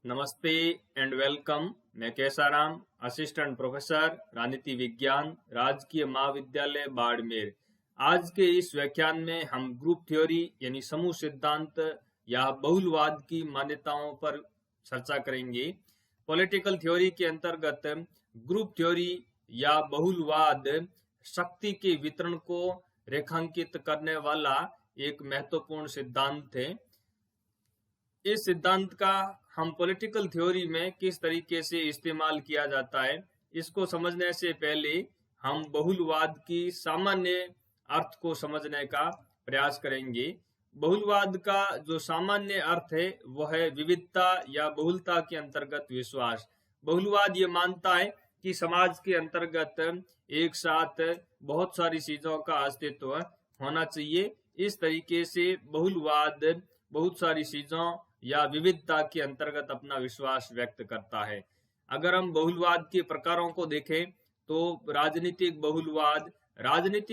नमस्ते and welcome. मैं Kesaram, assistant professor राजनीति विज्ञान, राजकीय महाविद्यालय बाड़मेर। आज के इस व्याख्यान में हम ग्रुप थ्योरी यानी समूह सिद्धांत या बहुलवाद की मान्यताओं पर चर्चा करेंगे। पॉलिटिकल थ्योरी के अंतर्गत ग्रुप थ्योरी या बहुलवाद शक्ति के वितरण को रेखांकित करने वाला एक महत्वपूर्ण सिद्धांत है। इस सिद्धांत का हम पॉलिटिकल थ्योरी में किस तरीके से इस्तेमाल किया जाता है, इसको समझने से पहले हम बहुलवाद की सामान्य अर्थ को समझने का प्रयास करेंगे। बहुलवाद का जो सामान्य अर्थ है वह है विविधता या बहुलता के अंतर्गत विश्वास। बहुलवाद ये मानता है कि समाज के अंतर्गत एक साथ बहुत सारी चीजों का अस्तित्व होना चाहिए। इस तरीके से बहुलवाद बहुत सारी चीजों या विविधता के अंतर्गत अपना विश्वास व्यक्त करता है। अगर हम बहुलवाद के प्रकारों को देखें तो राजनीतिक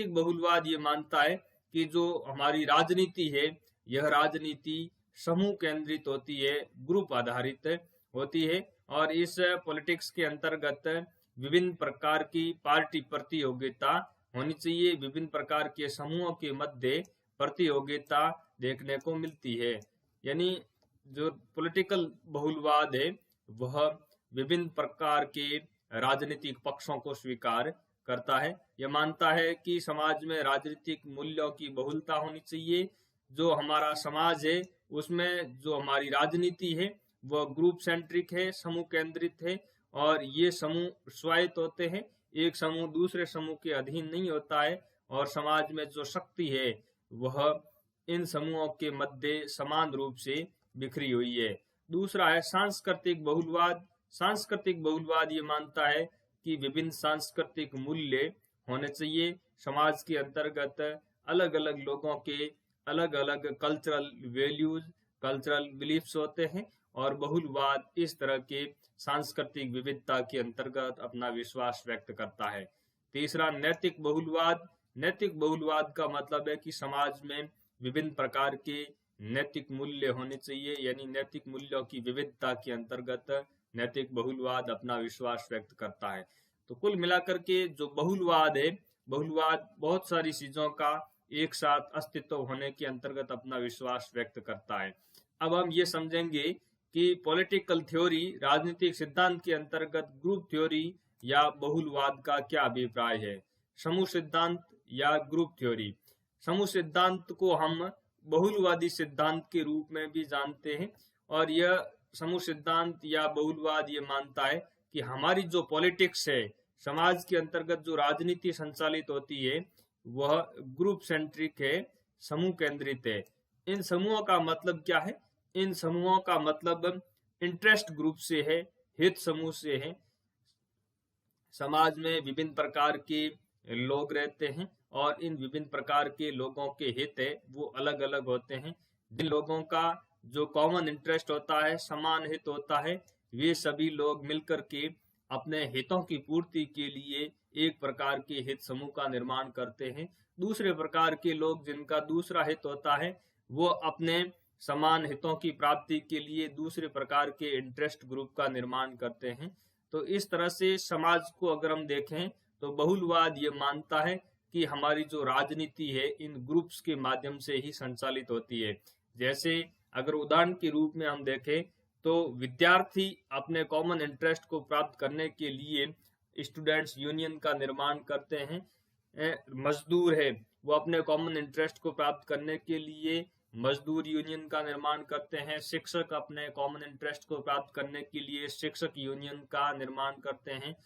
बहुलवाद ये मानता है कि जो हमारी राजनीति है यह राजनीति समूह केंद्रित होती है, ग्रुप आधारित होती है और इस पॉलिटिक्स के अंतर्गत विभिन्न प्रकार की पार्टी प्रतियोगिता होनी चाहिए, विभिन्न प्रकार के समूहों के मध्य प्रतियोगिता देखने को मिलती है। यानी जो पॉलिटिकल बहुलवाद है वह विभिन्न प्रकार के राजनीतिक पक्षों को स्वीकार करता है। यह मानता है कि समाज में राजनीतिक मूल्यों की बहुलता होनी चाहिए। जो हमारा समाज है उसमें जो हमारी राजनीति है वह ग्रुप सेंट्रिक है, समूह केंद्रित है और ये समूह स्वायत्त होते हैं, एक समूह दूसरे समूह के अधीन नहीं होता है और समाज में जो शक्ति है वह इन समूहों के मध्य समान रूप से बिखरी हुई है। दूसरा है सांस्कृतिक बहुलवाद ये मानता है कि विभिन्न सांस्कृतिक मूल्य होने चाहिए। समाज के अंतर्गत अलग अलग लोगों के अलग अलग कल्चरल वैल्यूज, कल्चरल बिलीफ्स होते हैं और बहुलवाद इस तरह के सांस्कृतिक विविधता के अंतर्गत अपना विश्वास व्यक्त करता है। तीसरा नैतिक बहुलवाद का मतलब है कि समाज में विभिन्न प्रकार के नैतिक मूल्य होने चाहिए, यानी नैतिक मूल्यों की विविधता के अंतर्गत नैतिक बहुलवाद अपना विश्वास व्यक्त करता है। तो कुल मिलाकर के जो बहुलवाद है, बहुलवाद बहुत सारी चीजों का एक साथ अस्तित्व होने के अंतर्गत अपना विश्वास व्यक्त करता है। अब हम ये समझेंगे कि पॉलिटिकल थ्योरी राजनीतिक सिद्धांत के अंतर्गत ग्रुप थ्योरी या बहुलवाद का क्या अभिप्राय है। समूह सिद्धांत या ग्रुप थ्योरी। समूह सिद्धांत को हम बहुलवादी सिद्धांत के रूप में भी जानते हैं और यह समूह सिद्धांत या बहुलवाद ये मानता है कि हमारी जो पॉलिटिक्स है, समाज के अंतर्गत जो राजनीति संचालित होती है वह ग्रुप सेंट्रिक है, समूह केंद्रित है। इन समूहों का मतलब क्या है? इन समूहों का मतलब इंटरेस्ट ग्रुप से है, हित समूह से है। समाज में विभिन्न प्रकार के लोग रहते हैं और इन विभिन्न प्रकार के लोगों के हित है वो अलग अलग होते हैं। जिन लोगों का जो कॉमन इंटरेस्ट होता है, समान हित होता है, वे सभी लोग मिलकर के अपने हितों की पूर्ति के लिए एक प्रकार के हित समूह का निर्माण करते हैं। दूसरे प्रकार के लोग जिनका दूसरा हित होता है वो अपने समान हितों की प्राप्ति के लिए दूसरे प्रकार के इंटरेस्ट ग्रुप का निर्माण करते हैं। तो इस तरह से समाज को अगर हम देखें तो बहुलवाद ये मानता है कि हमारी जो राजनीति है इन ग्रुप्स के माध्यम से ही संचालित होती है। जैसे अगर उदाहरण के रूप में हम देखें तो विद्यार्थी अपने कॉमन इंटरेस्ट को प्राप्त करने के लिए स्टूडेंट्स यूनियन का निर्माण करते हैं। मजदूर है वो अपने कॉमन इंटरेस्ट को प्राप्त करने के लिए मजदूर यूनियन का निर्माण करते हैं। शिक्षक अपने कॉमन इंटरेस्ट को प्राप्त करने के लिए शिक्षक यूनियन का निर्माण करते हैं।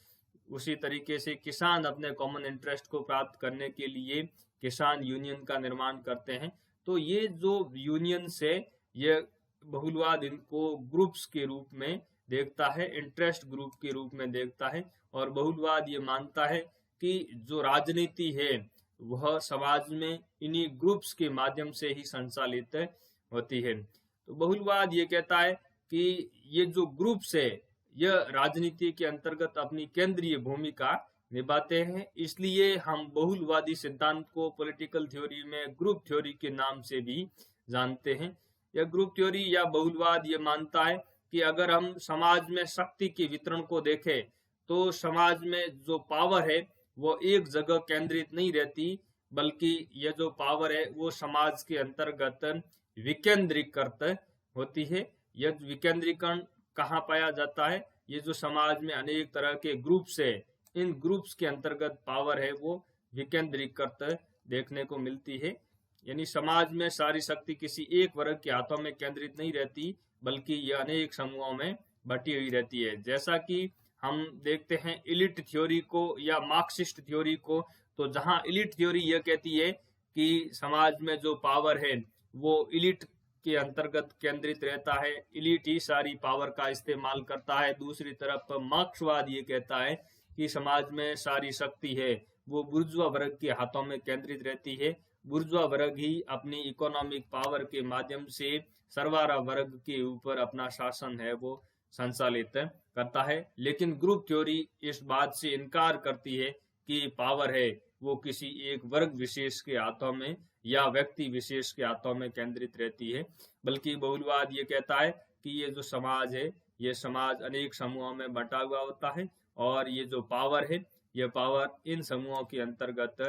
उसी तरीके से किसान अपने कॉमन इंटरेस्ट को प्राप्त करने के लिए किसान यूनियन का निर्माण करते हैं। तो ये जो यूनियंस है ये बहुलवाद इनको ग्रुप्स के रूप में देखता है, इंटरेस्ट ग्रुप के रूप में देखता है और बहुलवाद ये मानता है कि जो राजनीति है वह समाज में इन्हीं ग्रुप्स के माध्यम से ही संचालित होती है। तो बहुलवाद ये कहता है कि ये जो ग्रुप्स है यह राजनीति के अंतर्गत अपनी केंद्रीय भूमिका निभाते हैं, इसलिए हम बहुलवादी सिद्धांत को पॉलिटिकल थ्योरी में ग्रुप थ्योरी के नाम से भी जानते हैं। यह ग्रुप थ्योरी या बहुलवाद ये मानता है कि अगर हम समाज में शक्ति के वितरण को देखें तो समाज में जो पावर है वो एक जगह केंद्रित नहीं रहती, बल्कि ये जो पावर है वो समाज के अंतर्गत विकेंद्रीकृत होती है। यह विकेंद्रीकरण कहाँ पाया जाता है? ये जो समाज में अनेक तरह के ग्रुप्स है, इन ग्रुप्स के अंतर्गत पावर है वो विकेंद्रीकृत देखने को मिलती है। यानी समाज में सारी शक्ति किसी एक वर्ग के हाथों में केंद्रित नहीं रहती, बल्कि यह अनेक समूहों में बटी हुई रहती है। जैसा कि हम देखते हैं इलिट थ्योरी को या मार्क्सिस्ट थ्योरी को, तो जहां इलिट थ्योरी यह कहती है कि समाज में जो पावर है वो इलिट के अंतर्गत केंद्रित रहता है, इलिट ही सारी पावर का इस्तेमाल करता है। दूसरी तरफ मार्क्सवाद ये कहता है कि समाज में सारी शक्ति है वो बुर्जुआ वर्ग के हाथों में केंद्रित रहती है। बुर्जुआ वर्ग ही अपनी इकोनॉमिक पावर के माध्यम से सर्वारा वर्ग के ऊपर अपना शासन है वो संचालित करता है। लेकिन ग्रुप थ्योरी इस बात से इनकार करती है कि पावर है वो किसी एक वर्ग विशेष के हाथों में या व्यक्ति विशेष के हाथों में केंद्रित रहती है, बल्कि बहुलवाद ये कहता है कि ये जो समाज है ये समाज अनेक समूहों में बंटा हुआ होता है और ये जो पावर है ये पावर इन समूहों के अंतर्गत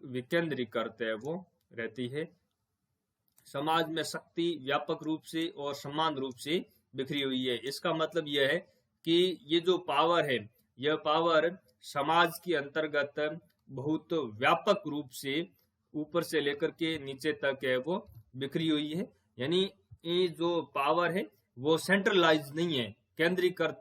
विकेंद्रीकृत है वो रहती है। समाज में शक्ति व्यापक रूप से और समान रूप से बिखरी हुई है। इसका मतलब यह है कि ये जो पावर है यह पावर समाज के अंतर्गत बहुत व्यापक रूप से ऊपर से लेकर के नीचे तक है वो बिखरी हुई है। यानी ये जो पावर है वो सेंट्रलाइज नहीं है, केंद्रीकृत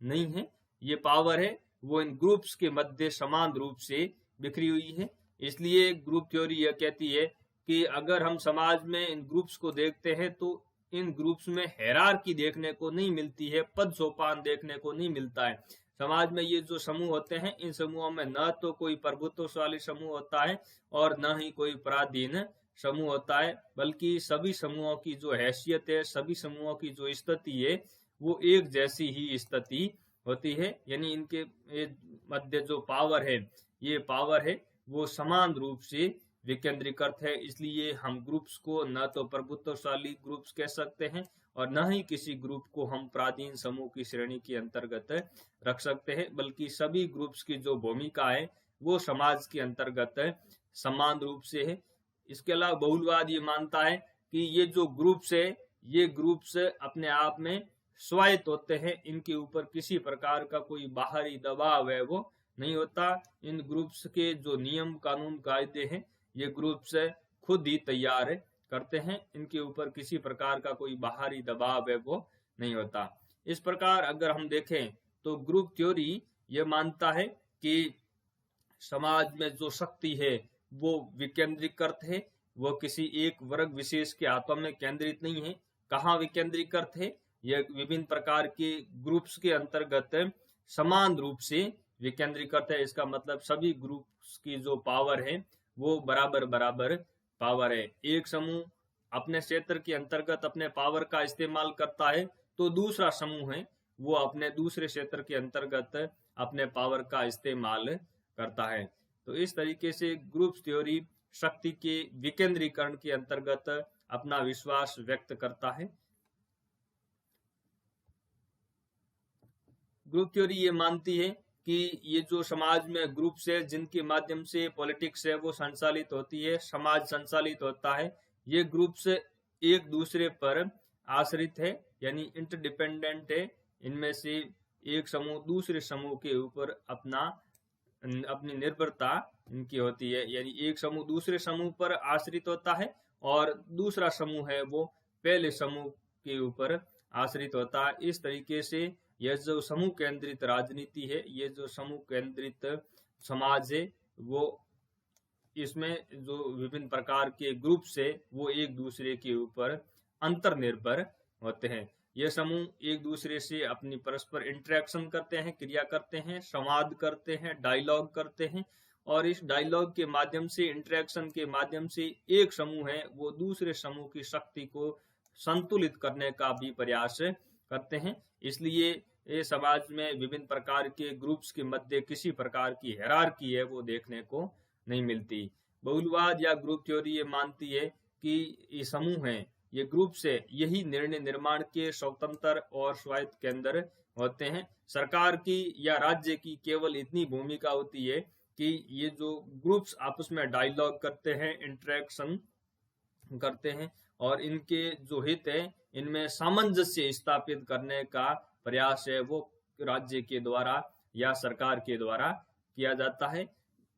नहीं है। ये पावर है वो इन ग्रुप्स के मध्य समान रूप से बिखरी हुई है। इसलिए ग्रुप थ्योरी यह कहती है कि अगर हम समाज में इन ग्रुप्स को देखते हैं तो इन ग्रुप्स में हायरार्की देखने को नहीं मिलती है, पद सोपान देखने को नहीं मिलता है। समाज में ये जो समूह होते हैं इन समूहों में न तो कोई प्रभुत्वशाली समूह होता है और न ही कोई पराधीन समूह होता है, बल्कि सभी समूहों की जो हैसियत है, सभी समूहों की जो स्थिति है वो एक जैसी ही स्थिति होती है। यानी इनके मध्य जो पावर है ये पावर है वो समान रूप से विकेंद्रीकृत है। इसलिए हम ग्रुप्स को न तो प्रभुत्वशाली ग्रुप्स कह सकते हैं और न ही किसी ग्रुप को हम पराधीन समूह की श्रेणी के अंतर्गत रख सकते हैं, बल्कि सभी ग्रुप्स की जो भूमिका है वो समाज के अंतर्गत समान रूप से है। इसके अलावा बहुलवाद ये मानता है कि ये जो ग्रुप्स है ये ग्रुप्स अपने आप में स्वायत्त होते हैं, इनके ऊपर किसी प्रकार का कोई बाहरी दबाव है वो नहीं होता। इन ग्रुप्स के जो नियम कानून कायदे हैं ये ग्रुप्स खुद ही तैयार करते हैं, इनके ऊपर किसी प्रकार का कोई बाहरी दबाव है वो नहीं होता। इस प्रकार अगर हम देखें तो ग्रुप थ्योरी ये मानता है कि समाज में जो शक्ति है वो विकेंद्रीकृत है, वो किसी एक वर्ग विशेष के हाथों में केंद्रित नहीं है। कहाँ विकेंद्रीकृत है? यह विभिन्न प्रकार के ग्रुप्स के अंतर्गत समान रूप से विकेंद्रीकृत है। इसका मतलब सभी ग्रुप्स की जो पावर है वो बराबर बराबर पावर है। एक समूह अपने क्षेत्र के अंतर्गत अपने पावर का इस्तेमाल करता है तो दूसरा समूह है वो अपने दूसरे क्षेत्र के अंतर्गत अपने पावर का इस्तेमाल करता है। तो इस तरीके से ग्रुप थ्योरी शक्ति के विकेंद्रीकरण के अंतर्गत अपना विश्वास व्यक्त करता है। ग्रुप थ्योरी ये मानती है कि ये जो समाज में ग्रुप्स है जिनके माध्यम से पॉलिटिक्स है वो संचालित होती है, समाज संचालित होता है, ये ग्रुप्स एक दूसरे पर आश्रित है यानी इंटरडिपेंडेंट है। इनमें से एक समूह दूसरे समूह के ऊपर अपनी निर्भरता इनकी होती है। यानी एक समूह दूसरे समूह पर आश्रित होता है और दूसरा समूह है वो पहले समूह के ऊपर आश्रित होता है। इस तरीके से यह जो समूह केंद्रित राजनीति है, ये जो समूह केंद्रित समाज है, वो इसमें जो विभिन्न प्रकार के ग्रुप्स है वो एक दूसरे के ऊपर अंतर्निर्भर होते हैं। ये समूह एक दूसरे से अपनी परस्पर इंटरेक्शन करते हैं, क्रिया करते हैं, संवाद करते हैं, डायलॉग करते हैं और इस डायलॉग के माध्यम से, इंटरेक्शन के माध्यम से एक समूह है वो दूसरे समूह की शक्ति को संतुलित करने का भी प्रयास करते हैं। इसलिए ये समाज में विभिन्न प्रकार के ग्रुप्स के मध्य किसी प्रकार की हायरार्की है वो देखने को नहीं मिलती। बहुलवाद या ग्रुप थ्योरी ये मानती है कि ये समूह है ये ग्रुप से यही निर्णय निर्माण के स्वतंत्र और स्वायत्त केंद्र होते हैं। सरकार की या राज्य की केवल इतनी भूमिका होती है कि ये जो ग्रुप्स आपस में डायलॉग करते हैं, इंटरेक्शन करते हैं और इनके जो हित है इनमें सामंजस्य स्थापित करने का प्रयास है वो राज्य के द्वारा या सरकार के द्वारा किया जाता है।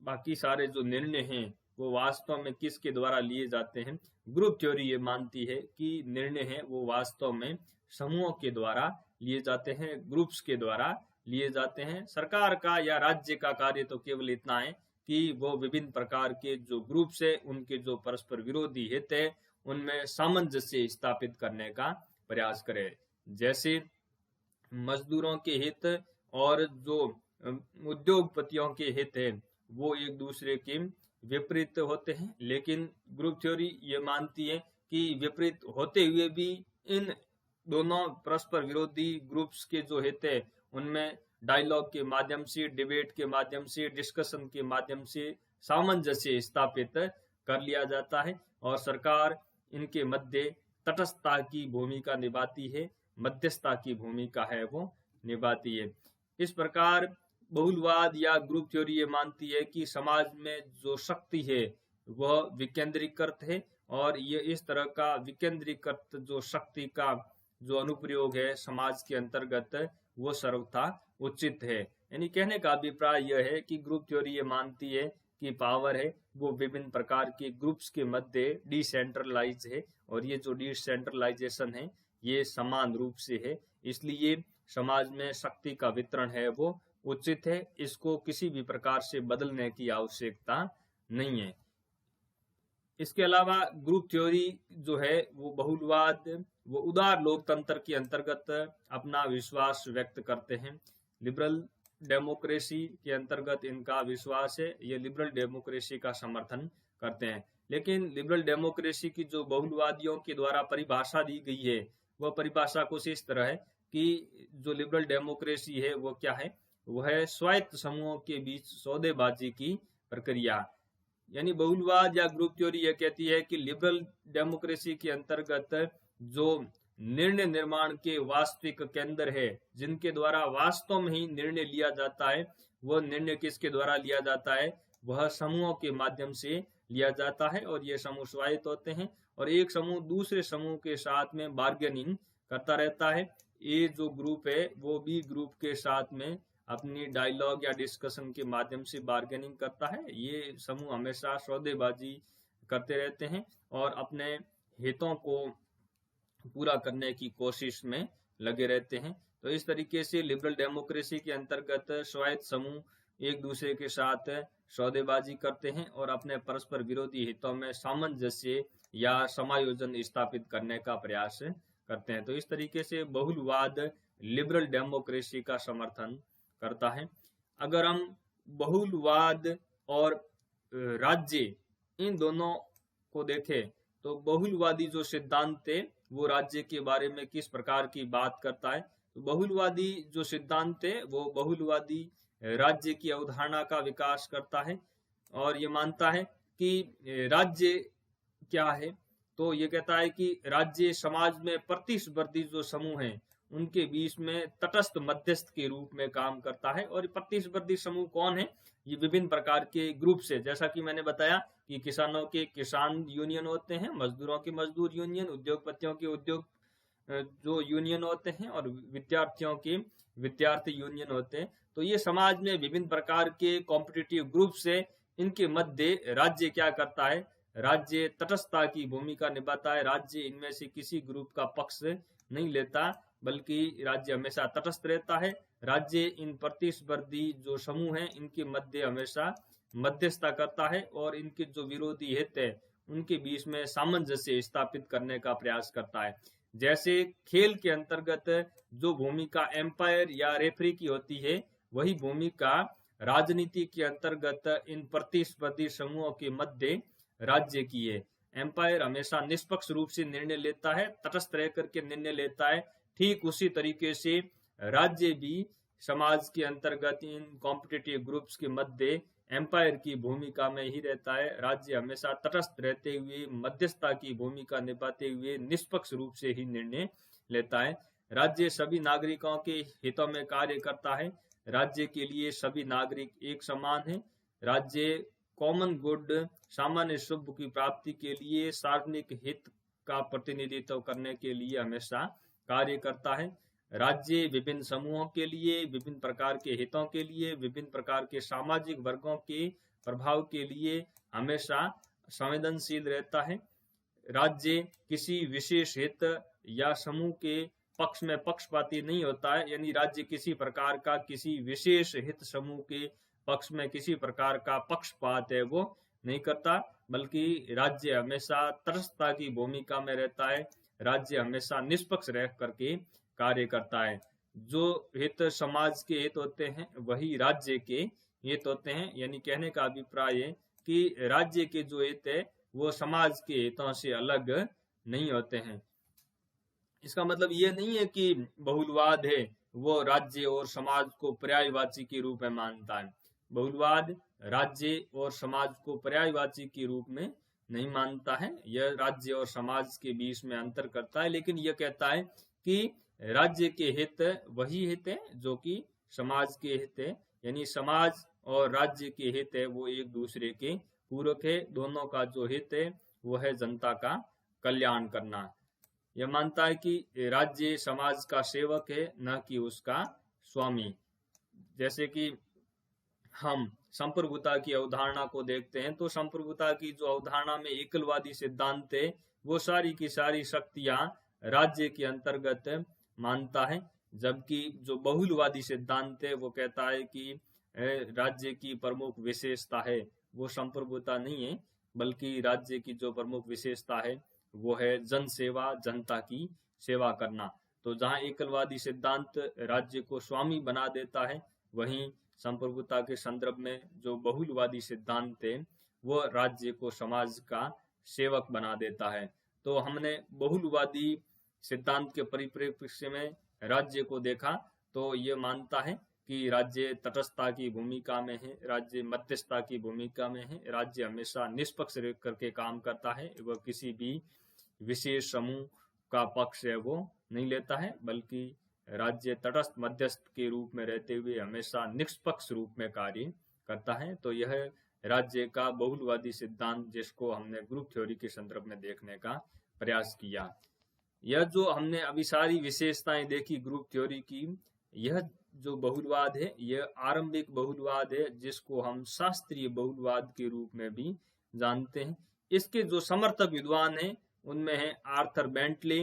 बाकी सारे जो निर्णय हैं वो वास्तव में किसके द्वारा लिए जाते हैं? ग्रुप थ्योरी ये मानती है कि निर्णय है वो वास्तव में समूहों के द्वारा लिए जाते हैं, ग्रुप्स के द्वारा लिए जाते हैं। सरकार का या राज्य का कार्य तो केवल इतना है कि वो विभिन्न प्रकार के जो ग्रुप्स है उनके जो परस्पर विरोधी हित है उनमें सामंजस्य स्थापित करने का प्रयास करे। जैसे मजदूरों के हित और जो उद्योगपतियों के हित है वो एक दूसरे के विपरीत होते हैं, लेकिन ग्रुप थ्योरी ये मानती है कि विपरीत होते हुए भी इन दोनों परस्पर विरोधी ग्रुप्स के जो हित है उनमें डायलॉग के माध्यम से, डिबेट के माध्यम से, डिस्कशन के माध्यम से सामंजस्य स्थापित कर लिया जाता है और सरकार इनके मध्य तटस्थता की भूमिका निभाती है, मध्यस्थता की भूमिका है वो निभाती है। इस प्रकार बहुलवाद या ग्रुप थ्योरी ये मानती है कि समाज में जो शक्ति है वह विकेंद्रीकृत है और ये इस तरह का विकेंद्रीकृत जो शक्ति का जो अनुप्रयोग है समाज के अंतर्गत वो सर्वथा उचित है। यानी कहने का अभिप्राय यह है कि ग्रुप थ्योरी ये मानती है कि पावर है वो विभिन्न प्रकार के ग्रुप्स के मध्य डिसेंट्रलाइज है और ये जो डिसेंट्रलाइजेशन है ये समान रूप से है, इसलिए समाज में शक्ति का वितरण है वो उचित है, इसको किसी भी प्रकार से बदलने की आवश्यकता नहीं है। इसके अलावा ग्रुप थ्योरी जो है वो बहुलवाद वो उदार लोकतंत्र के अंतर्गत अपना विश्वास व्यक्त करते हैं। लिबरल डेमोक्रेसी के अंतर्गत इनका विश्वास है, ये लिबरल डेमोक्रेसी का समर्थन करते हैं। लेकिन लिबरल डेमोक्रेसी की जो बहुलवादियों के द्वारा परिभाषा दी गई है वह परिभाषा कुछ इस तरह है कि जो लिबरल डेमोक्रेसी है वो क्या है, वह है स्वायत्त समूहों के बीच सौदेबाजी की प्रक्रिया। यानी बहुलवाद या ग्रुप थ्योरी यह कहती है कि लिबरल डेमोक्रेसी के अंतर्गत जो निर्णय निर्माण के वास्तविक केंद्र है जिनके द्वारा वास्तव में ही निर्णय लिया जाता है, वह निर्णय किसके द्वारा लिया जाता है? वह समूहों के माध्यम से लिया जाता है और ये समूह स्वायत्त होते हैं और एक समूह दूसरे समूह के साथ में बार्गेनिंग करता रहता है। ये जो ग्रुप है वो बी ग्रुप के साथ में अपनी डायलॉग या डिस्कशन के माध्यम से बार्गेनिंग करता है। ये समूह हमेशा सौदेबाजी करते रहते हैं और अपने हितों को पूरा करने की कोशिश में लगे रहते हैं। तो इस तरीके से लिबरल डेमोक्रेसी के अंतर्गत स्वायत्त समूह एक दूसरे के साथ सौदेबाजी करते हैं और अपने परस्पर विरोधी हितों में सामंजस्य या समायोजन स्थापित करने का प्रयास करते हैं। तो इस तरीके से बहुलवाद लिबरल डेमोक्रेसी का समर्थन करता है। अगर हम बहुलवाद और राज्य इन दोनों को देखें तो बहुलवादी जो सिद्धांत है वो राज्य के बारे में किस प्रकार की बात करता है? तो बहुलवादी जो सिद्धांत है वो बहुलवादी राज्य की अवधारणा का विकास करता है और ये मानता है कि राज्य क्या है, तो ये कहता है कि राज्य समाज में प्रतिस्पर्धी जो समूह हैं उनके बीच में तटस्थ मध्यस्थ के रूप में काम करता है। और प्रतिस्पर्धी समूह कौन है? ये विभिन्न प्रकार के ग्रुप से, जैसा कि मैंने बताया कि किसानों के किसान यूनियन होते हैं, मजदूरों के मजदूर यूनियन, उद्योगपतियों के उद्योग जो यूनियन होते हैं और विद्यार्थियों के विद्यार्थी यूनियन होते हैं। तो ये समाज में विभिन्न प्रकार के कॉम्पिटिटिव ग्रुप से, इनके मध्य राज्य क्या करता है? राज्य तटस्थता की भूमिका निभाता है। राज्य इनमें से किसी ग्रुप का पक्ष नहीं लेता बल्कि राज्य हमेशा तटस्थ रहता है। राज्य इन प्रतिस्पर्धी जो समूह हैं इनके मध्य हमेशा मध्यस्थता करता है और इनके जो विरोधी हित है उनके बीच में सामंजस्य स्थापित करने का प्रयास करता है। जैसे खेल के अंतर्गत जो भूमिका एम्पायर या रेफरी की होती है वही भूमिका राजनीति के अंतर्गत इन प्रतिस्पर्धी समूहों के मध्य राज्य की है। एम्पायर हमेशा निष्पक्ष रूप से निर्णय लेता है, तटस्थ रह करके निर्णय लेता है। ठीक उसी तरीके से राज्य भी समाज के अंतर्गत इन कॉम्पिटिटिव ग्रुप्स के मध्य एम्पायर की भूमिका में ही रहता है। राज्य हमेशा तटस्थ रहते हुए, मध्यस्थता की भूमिका निभाते हुए निष्पक्ष रूप से ही निर्णय लेता है। राज्य सभी नागरिकों के हितों में कार्य करता है। राज्य के लिए सभी नागरिक एक समान है। राज्य कॉमन गुड, सामान्य शुभ की प्राप्ति के लिए, सार्वजनिक हित का प्रतिनिधित्व करने के लिए हमेशा कार्य करता है। राज्य विभिन्न समूहों के लिए, विभिन्न प्रकार के हितों के लिए, विभिन्न प्रकार के सामाजिक वर्गों के प्रभाव के लिए हमेशा संवेदनशील रहता है। राज्य किसी विशेष हित या समूह के पक्ष में पक्षपाती नहीं होता है, यानी राज्य किसी प्रकार का किसी विशेष हित समूह के पक्ष में किसी प्रकार का पक्षपात है वो नहीं करता, बल्कि राज्य हमेशा तटस्थता की भूमिका में रहता है। राज्य हमेशा निष्पक्ष रह करके कार्य करता है। जो हित समाज के हित होते हैं वही राज्य के हित होते हैं, यानी कहने का अभिप्राय है कि राज्य के जो हित है वो समाज के हितों से अलग नहीं होते हैं। इसका मतलब ये नहीं है कि बहुलवाद है वो राज्य और समाज को पर्यायवाची के रूप में मानता है। बहुलवाद राज्य और समाज को पर्यायवाची के रूप में नहीं मानता है, यह राज्य और समाज के बीच में अंतर करता है, लेकिन यह कहता है कि राज्य के हित वही हित है जो कि समाज के हित है, यानी समाज और राज्य के हित है वो एक दूसरे के पूरक है। दोनों का जो हित है वो है जनता का कल्याण करना। यह मानता है कि राज्य समाज का सेवक है, न कि उसका स्वामी। जैसे कि हम संप्रभुता की अवधारणा को देखते हैं तो संप्रभुता की जो अवधारणा में एकलवादी सिद्धांत है वो सारी की सारी शक्तियां राज्य के अंतर्गत मानता है, जबकि जो बहुलवादी सिद्धांत है वो कहता है कि राज्य की प्रमुख विशेषता है वो संप्रभुता नहीं है, बल्कि राज्य की जो प्रमुख विशेषता है वो है जन सेवा, जनता की सेवा करना। तो जहां एकलवादी सिद्धांत राज्य को स्वामी बना देता है, वहीं संप्रभुता के संदर्भ में जो बहुलवादी सिद्धांत है वो राज्य को समाज का सेवक बना देता है। तो हमने बहुलवादी सिद्धांत के परिप्रेक्ष्य में राज्य को देखा तो ये मानता है कि राज्य तटस्थता की भूमिका में है, राज्य मध्यस्थता की भूमिका में है, राज्य हमेशा निष्पक्ष करके काम करता है, वह किसी भी विशेष समूह का पक्ष है वो नहीं लेता है, बल्कि राज्य तटस्थ मध्यस्थ के रूप में रहते हुए हमेशा निष्पक्ष रूप में कार्य करता है। तो यह राज्य का बहुलवादी सिद्धांत जिसको हमने ग्रुप थ्योरी के संदर्भ में देखने का प्रयास किया। यह जो हमने अभी सारी विशेषताएं देखी ग्रुप थ्योरी की, यह जो बहुलवाद है यह आरंभिक बहुलवाद है जिसको हम शास्त्रीय बहुलवाद के रूप में भी जानते हैं। इसके जो समर्थक विद्वान हैं उनमें है आर्थर बेंटले।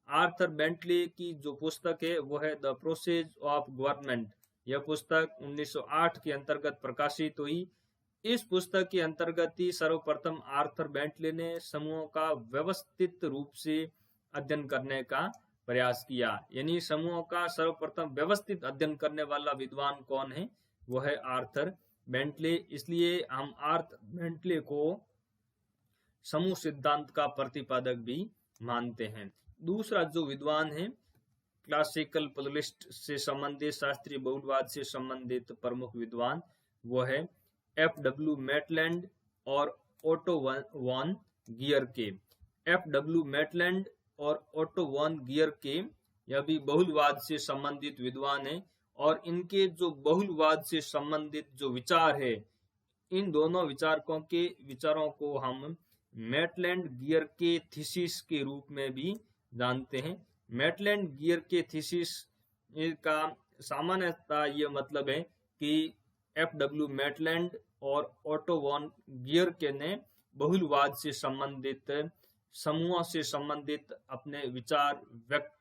आर्थर बेंटले की जो पुस्तक है वो है द प्रोसेस ऑफ गवर्नमेंट। यह पुस्तक 1908 के अंतर्गत प्रकाशित हुई। इस पुस्तक के अंतर्गत ही सर्वप्रथम आर्थर बेंटले ने समूहों का व्यवस्थित रूप से अध्ययन करने का प्रयास किया, यानी समूहों का सर्वप्रथम व्यवस्थित अध्ययन करने वाला विद्वान कौन है, वो है आर्थर बेंटले। इसलिए हम आर्थर बेंटले को समूह सिद्धांत का प्रतिपादक भी मानते हैं। दूसरा जो विद्वान है क्लासिकल प्लुरलिस्ट से संबंधित, शास्त्रीय बहुलवाद से संबंधित प्रमुख विद्वान, वो है F.W. मैटलैंड और ओटो वॉन गियरके। F.W. मैटलैंड और ओटो वॉन गियरके यह भी बहुलवाद से संबंधित विद्वान है, और इनके जो बहुलवाद से संबंधित जो विचार है, इन दोनों विचारकों के विचारों को हम मैटलैंड गियरके थीसिस के रूप में भी जानते हैं। मैटलैंड गियरके थीसिस का सामान्यतः यह मतलब है कि F.W. मैटलैंड और ओटो वॉन गियरके ने बहुलवाद से संबंधित समूहों से संबंधित अपने विचार व्यक्त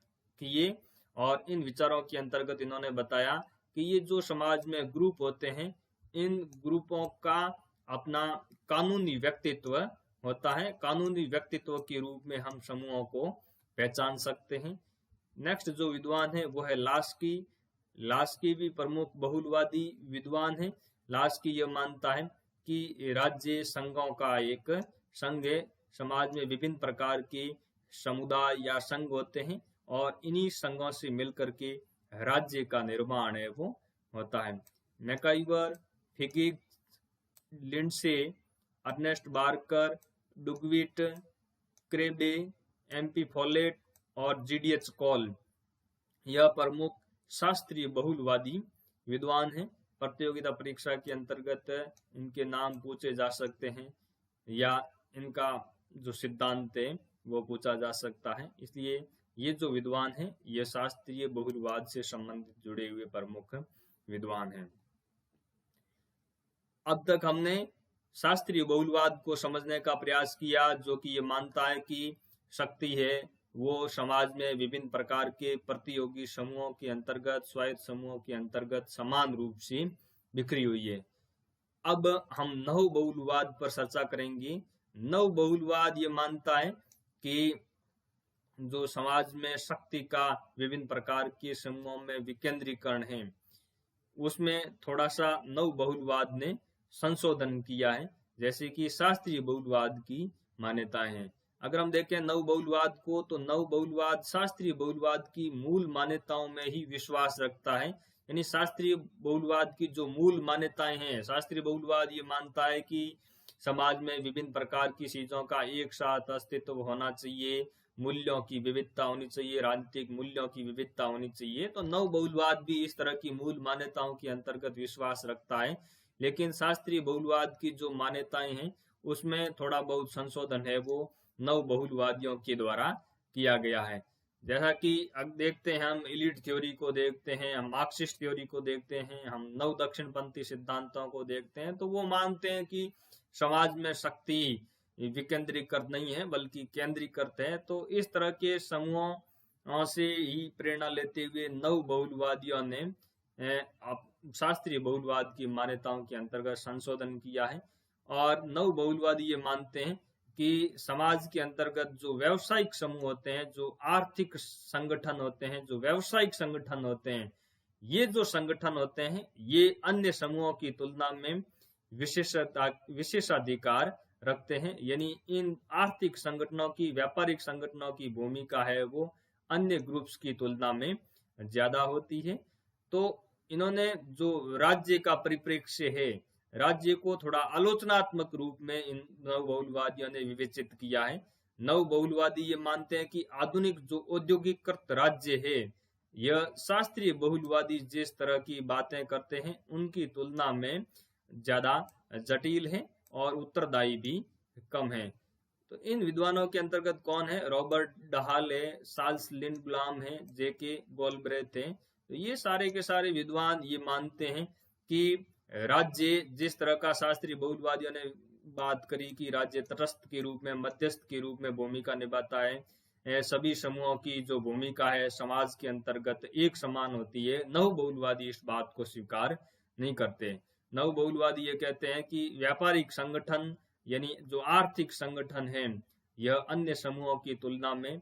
किए, और इन विचारों के अंतर्गत इन्होंने बताया कि ये जो समाज में ग्रुप होते हैं, इन ग्रुपों का अपना कानूनी व्यक्तित्व होता है। कानूनी व्यक्तित्व के रूप में हम समूहों को पहचान सकते हैं। नेक्स्ट जो विद्वान है वो है लास्की। लास्की भी प्रमुख बहुलवादी विद्वान है। लास्की यह मानता है कि राज्य संघों का एक संघ है। समाज में विभिन्न प्रकार के समुदाय या संघ होते हैं, और इन्हीं संघों से मिलकर के राज्य का निर्माण है वो होता है। MacIver, Figgis Lindsay, Ernest Barker, Duguit, Krabbe, MP Follett और GDH कॉल यह प्रमुख शास्त्रीय बहुलवादी विद्वान हैं। प्रतियोगिता परीक्षा के अंतर्गत इनके नाम पूछे जा सकते हैं या इनका जो सिद्धांत है वो पूछा जा सकता है। इसलिए ये जो विद्वान हैं ये शास्त्रीय बहुलवाद से संबंधित जुड़े हुए प्रमुख विद्वान हैं। अब तक हमने शास्त्रीय बहुलवाद को समझने का प्रयास किया, जो कि ये मानता है कि शक्ति है वो समाज में विभिन्न प्रकार के प्रतियोगी समूहों के अंतर्गत, स्वायत्त समूहों के अंतर्गत समान रूप से बिखरी हुई है। अब हम नव बहुलवाद पर चर्चा करेंगे। नव बहुलवाद ये मानता है कि जो समाज में शक्ति का विभिन्न प्रकार के समूहों में विकेंद्रीकरण है, उसमें थोड़ा सा नव बहुलवाद ने संशोधन किया है, जैसे कि शास्त्रीय बहुलवाद की मान्यताएं हैं। अगर हम देखें नव बहुलवाद को, तो नव बहुलवाद शास्त्रीय बहुलवाद की मूल मान्यताओं में ही विश्वास रखता है। यानी शास्त्रीय बहुलवाद की जो मूल मान्यताएं हैं, शास्त्रीय बहुलवाद ये मानता है कि समाज में विभिन्न प्रकार की चीजों का एक साथ अस्तित्व होना चाहिए, मूल्यों की विविधता होनी चाहिए, राजनीतिक मूल्यों की विविधता होनी चाहिए। तो नव बहुलवाद भी इस तरह की मूल मान्यताओं के अंतर्गत विश्वास रखता है। लेकिन शास्त्रीय बहुलवाद की जो मान्यताएं हैं उसमें थोड़ा बहुत संशोधन है वो नव बहुलवादियों के द्वारा किया गया है। जैसा कि अब देखते हैं, हम एलीट थ्योरी को देखते हैं, हम मार्क्सिस्ट थ्योरी को देखते हैं, हम नव दक्षिणपंथी सिद्धांतों को देखते हैं, तो वो मानते हैं कि समाज में शक्ति विकेंद्रीकृत नहीं है बल्कि केंद्रीकृत है। तो इस तरह के समूहों से ही प्रेरणा लेते हुए नव बहुलवादियों ने शास्त्रीय बहुलवाद की मान्यताओं के अंतर्गत संशोधन किया है। और नव बहुलवादी ये मानते हैं कि समाज के अंतर्गत जो व्यावसायिक समूह होते हैं, जो आर्थिक संगठन होते हैं, जो व्यावसायिक संगठन होते हैं, ये जो संगठन होते हैं ये अन्य समूहों की तुलना में विशेषाधिकार रखते हैं। यानी इन आर्थिक संगठनों की, व्यापारिक संगठनों की भूमिका है वो अन्य ग्रुप्स की तुलना में ज्यादा होती है। तो इन्होंने जो राज्य का परिप्रेक्ष्य है, राज्य को थोड़ा आलोचनात्मक रूप में इन नव बहुलवादियों ने विवेचित किया है। नव बहुलवादी ये मानते हैं कि आधुनिक जो औद्योगिकृत राज्य है, यह शास्त्रीय बहुलवादी जिस तरह की बातें करते हैं उनकी तुलना में ज्यादा जटिल है और उत्तरदायी भी कम है। तो इन विद्वानों के अंतर्गत कौन है? रॉबर्ट डहाल है, चार्ल्स लिंडब्लॉम है, जेके गोल्डब्रेथ है। तो ये सारे के सारे विद्वान ये मानते हैं कि राज्य जिस तरह का शास्त्रीय बहुलवादियों ने बात करी कि राज्य तटस्थ के रूप में, मध्यस्थ के रूप में भूमिका निभाता है, सभी समूहों की जो भूमिका है समाज के अंतर्गत एक समान होती है, नव बहुलवादी इस बात को स्वीकार नहीं करते। नव बहुलवादी ये कहते हैं कि व्यापारिक संगठन यानी जो आर्थिक संगठन है यह अन्य समूहों की तुलना में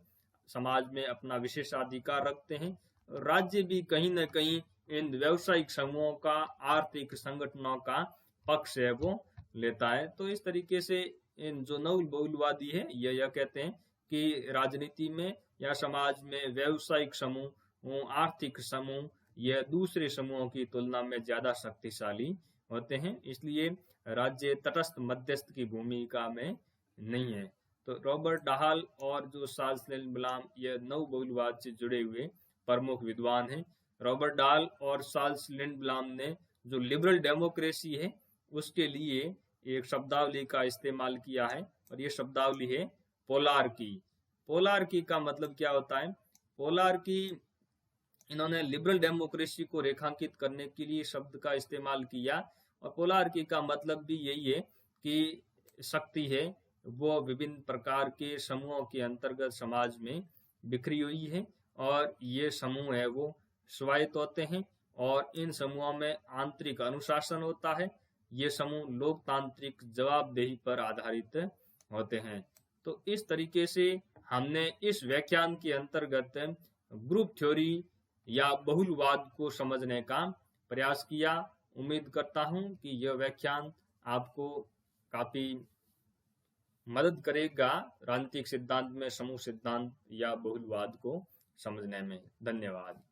समाज में अपना विशेषाधिकार रखते हैं। राज्य भी कहीं न कहीं इन व्यावसायिक समूहों का, आर्थिक संगठनों का पक्ष है वो लेता है। तो इस तरीके से इन जो नव बहुलवादी है यह कहते हैं कि राजनीति में या समाज में व्यावसायिक समूह, आर्थिक समूह यह दूसरे समूहों की तुलना में ज्यादा शक्तिशाली होते हैं, इसलिए राज्य तटस्थ मध्यस्थ की भूमिका में नहीं है। तो रॉबर्ट डहाल और जो चार्ल्स लिंडब्लॉम यह नव बहुलवाद से जुड़े हुए प्रमुख विद्वान हैं। रॉबर्ट डहाल और चार्ल्स लिंडब्लॉम ने जो लिबरल डेमोक्रेसी है उसके लिए एक शब्दावली का इस्तेमाल किया है और ये शब्दावली है पोलार्की। पोलार्की का मतलब क्या होता है? पोलार्की इन्होंने लिबरल डेमोक्रेसी को रेखांकित करने के लिए शब्द का इस्तेमाल किया और पोलार्की का मतलब भी यही है कि शक्ति है वो विभिन्न प्रकार के समूहों के अंतर्गत समाज में बिखरी हुई है और ये समूह है वो स्वायत्त होते हैं और इन समूहों में आंतरिक अनुशासन होता है। ये समूह लोकतांत्रिक जवाबदेही पर आधारित होते हैं। तो इस तरीके से हमने इस व्याख्यान के अंतर्गत ग्रुप थ्योरी या बहुलवाद को समझने का प्रयास किया। उम्मीद करता हूं कि यह व्याख्यान आपको काफी मदद करेगा राजनीतिक सिद्धांत में समूह सिद्धांत या बहुलवाद को समझने में। धन्यवाद।